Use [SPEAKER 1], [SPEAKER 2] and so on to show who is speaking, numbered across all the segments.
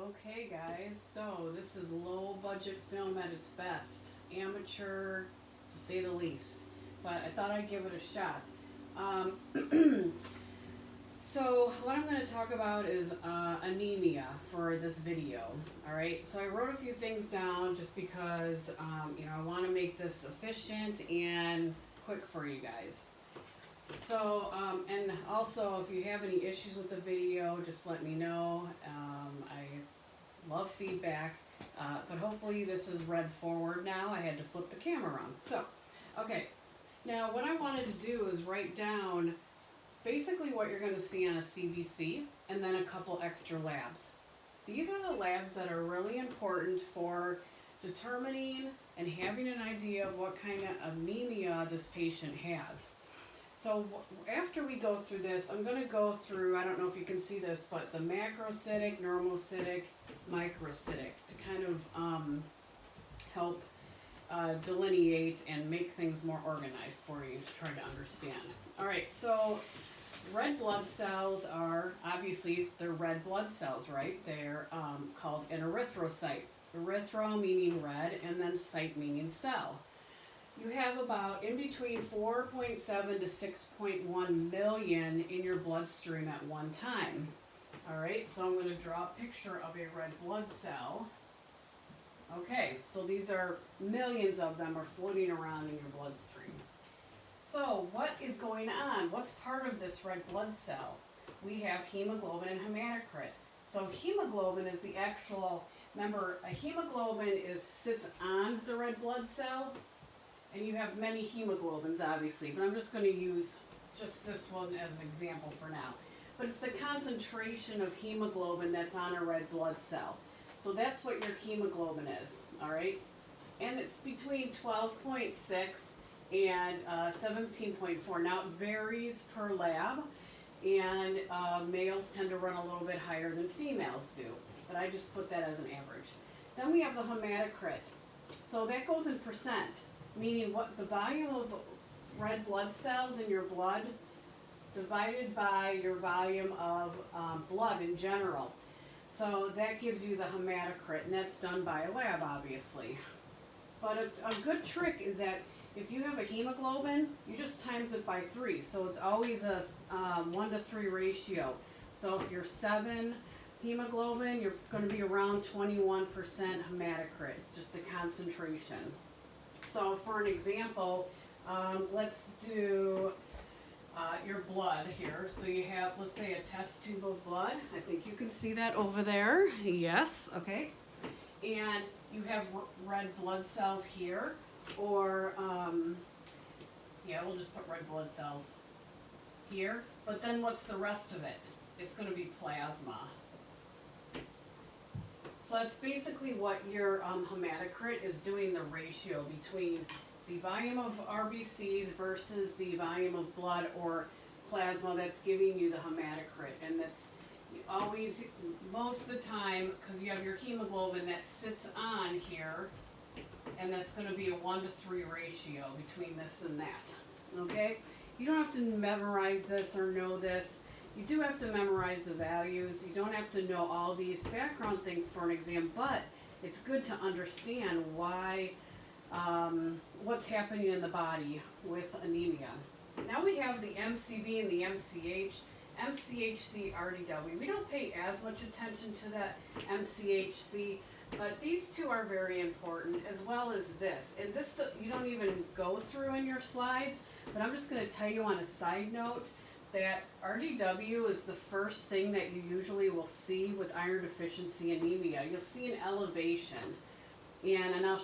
[SPEAKER 1] Okay guys, so this is low budget film at its best. Amateur to say the least. But I thought I'd give it a shot. So what I'm going to talk about is anemia for this video. Alright, so I wrote a few things down just because I want to make this efficient and quick for you guys. So, and also if you have any issues with the video, just let me know. I love feedback, but hopefully this is read forward now. I had to flip the camera around. So, okay. Now what I wanted to do is write down basically what you're going to see on a CBC and then a couple extra labs. These are the labs that are really important for determining and having an idea of what kind of anemia this patient has. So after we go through this, I'm going to go through, I don't know if you can see this, but the macrocytic, normocytic, microcytic to kind of help delineate and make things more organized for you to try to understand. All right, so red blood cells are, obviously, they're red blood cells, right? They're called an erythrocyte. Erythro meaning red, and then cyte meaning cell. You have about in between 4.7 to 6.1 million in your bloodstream at one time. All right, so I'm going to draw a picture of a red blood cell. Okay, so these are millions of them are floating around in your bloodstream. So what is going on? What's part of this red blood cell? We have hemoglobin and hematocrit. So hemoglobin is the actual, remember, a hemoglobin sits on the red blood cell. And you have many hemoglobins, obviously, but I'm just going to use just this one as an example for now. But it's the concentration of hemoglobin that's on a red blood cell. So that's what your hemoglobin is, all right? And it's between 12.6 and 17.4. Now, it varies per lab, and males tend to run a little bit higher than females do. But I just put that as an average. Then we have the hematocrit. So that goes in percent. Meaning what the volume of red blood cells in your blood divided by your volume of blood in general. So that gives you the hematocrit, and that's done by a lab, obviously. But a good trick is that if you have a hemoglobin, you just times it by 3. So it's always a 1 to 3 ratio. So if you're 7 hemoglobin, you're going to be around 21% hematocrit. It's just the concentration. So for an example, let's do your blood here. So you have, let's say, a test tube of blood. I think you can see that over there. Yes, okay. And you have red blood cells here, or, yeah, we'll just put red blood cells here. But then what's the rest of it? It's going to be plasma. So that's basically what your hematocrit is doing, the ratio between the volume of RBCs versus the volume of blood or plasma that's giving you the hematocrit. And that's always, most of the time, because you have your hemoglobin that sits on here, and that's going to be a 1 to 3 ratio between this and that. Okay? You don't have to memorize this or know this. You do have to memorize the values. You don't have to know all these background things for an exam, but it's good to understand why, what's happening in the body with anemia. Now we have the MCV and the MCH. MCHC RDW. We don't pay as much attention to that MCHC, but these two are very important, as well as this. And this you don't even go through in your slides, but I'm just going to tell you on a side note that RDW is the first thing that you usually will see with iron deficiency anemia. You'll see an elevation, and I'll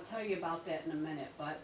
[SPEAKER 1] tell you about that in a minute. But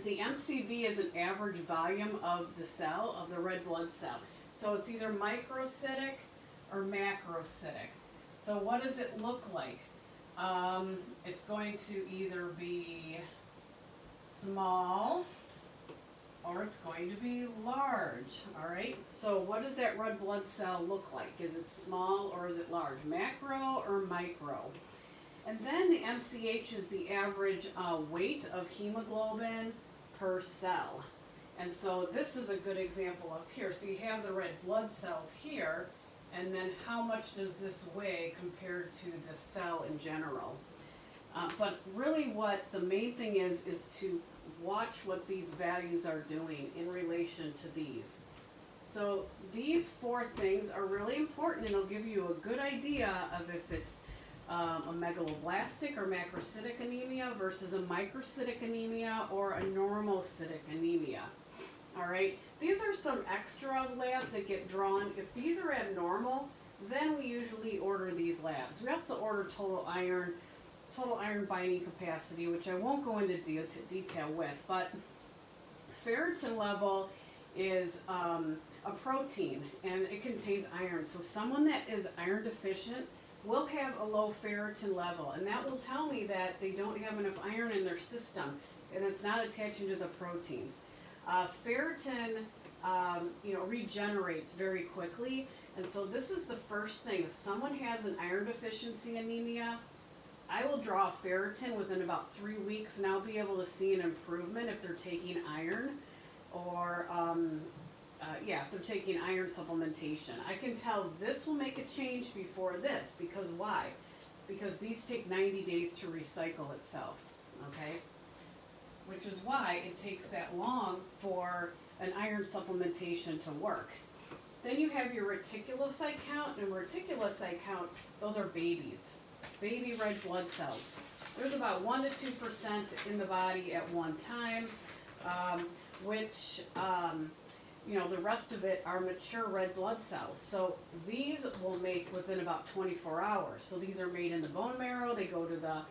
[SPEAKER 1] the MCV is an average volume of the cell, of the red blood cell. So it's either microcytic or macrocytic. So what does it look like? It's going to either be small, or it's going to be large, all right? So what does that red blood cell look like? Is it small or is it large? Macro or micro? And then the MCH is the average weight of hemoglobin per cell. And so this is a good example up here. So you have the red blood cells here, and then how much does this weigh compared to the cell in general. But really what the main thing is to watch what these values are doing in relation to these. So these 4 things are really important, and it'll give you a good idea of if it's a megaloblastic or macrocytic anemia versus a microcytic anemia or a normocytic anemia. All right, these are some extra labs that get drawn. If these are abnormal, then we usually order these labs. We also order total iron binding capacity, which I won't go into detail with, but ferritin level is a protein and it contains iron. So someone that is iron deficient will have a low ferritin level, and that will tell me that they don't have enough iron in their system and it's not attaching to the proteins. Ferritin regenerates very quickly, and so this is the first thing. If someone has an iron deficiency anemia, I will draw ferritin within about 3 weeks, and I'll be able to see an improvement if they're taking iron, or if they're taking iron supplementation. I can tell this will make a change before this, because why? Because these take 90 days to recycle itself, okay? Which is why it takes that long for an iron supplementation to work. Then you have your reticulocyte count, and reticulocyte count, those are babies. Baby red blood cells. There's about 1 to 2% in the body at one time, the rest of it are mature red blood cells. So these will make within about 24 hours. So these are made in the bone marrow, they go to the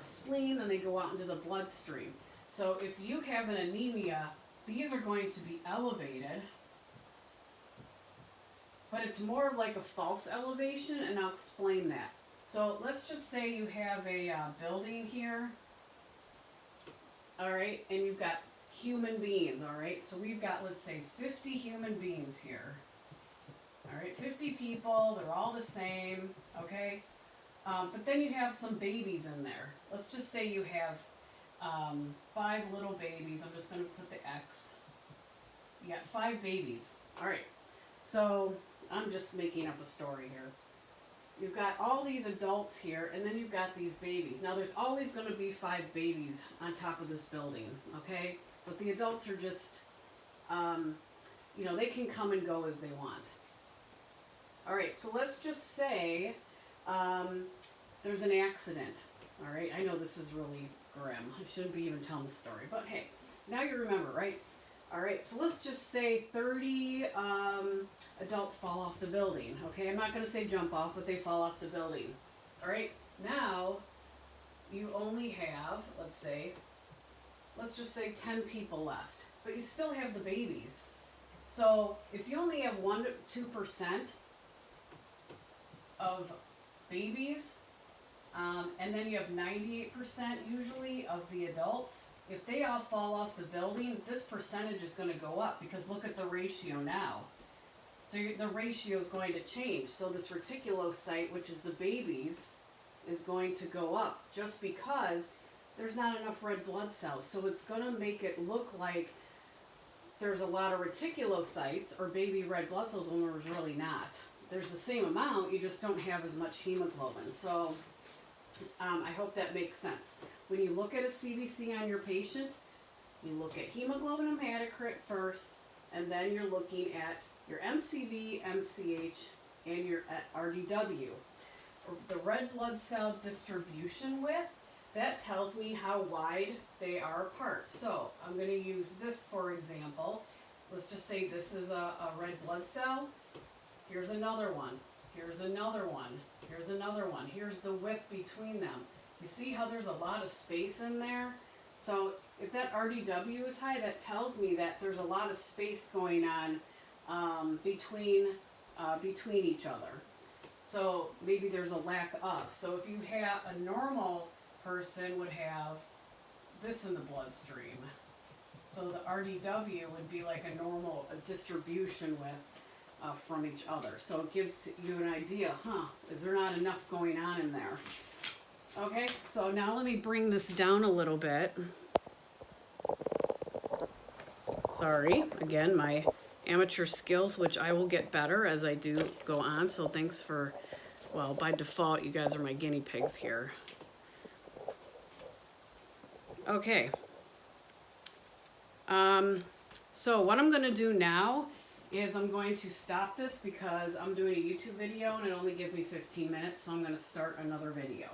[SPEAKER 1] spleen, and they go out into the bloodstream. So if you have an anemia, these are going to be elevated, but it's more of like a false elevation, and I'll explain that. So let's just say you have a building here, all right, and you've got human beings, all right? So we've got, let's say, 50 human beings here, all right, 50 people, they're all the same, okay? But then you have some babies in there. Let's just say you have 5 little babies. I'm just going to put the X. You got 5 babies, all right. So I'm just making up a story here. You've got all these adults here, and then you've got these babies. Now, there's always going to be 5 babies on top of this building, okay? But the adults are just, they can come and go as they want. All right, so let's just say there's an accident, all right? I know this is really grim. I shouldn't be even telling the story, but hey, now you remember, right? All right, so let's just say 30 adults fall off the building, okay? I'm not going to say jump off, but they fall off the building. All right, now you only have, let's just say 10 people left, but you still have the babies. So if you only have 1 to 2% of babies, and then you have 98% usually of the adults, if they all fall off the building, this percentage is going to go up, because look at the ratio now. So the ratio is going to change. So this reticulocyte, which is the babies, is going to go up just because there's not enough red blood cells. So it's going to make it look like there's a lot of reticulocytes or baby red blood cells when there's really not. There's the same amount, you just don't have as much hemoglobin. So I hope that makes sense. When you look at a CBC on your patient, you look at hemoglobin hematocrit first, and then you're looking at your MCV, MCH, and your RDW. The red blood cell distribution width, that tells me how wide they are apart. So I'm going to use this for example. Let's just say this is a red blood cell. Here's another one. Here's another one. Here's another one. Here's the width between them. You see how there's a lot of space in there? So if that RDW is high, that tells me that there's a lot of space going on between each other. So maybe there's a lack of. So if you have a normal person would have this in the bloodstream. So the RDW would be like a normal distribution with from each other. So it gives you an idea, is there not enough going on in there? Okay, so now let me bring this down a little bit. Sorry, again, my amateur skills, which I will get better as I do go on. So thanks for, well, by default, you guys are my guinea pigs here. Okay. So what I'm going to do now is I'm going to stop this because I'm doing a YouTube video and it only gives me 15 minutes, so I'm going to start another video.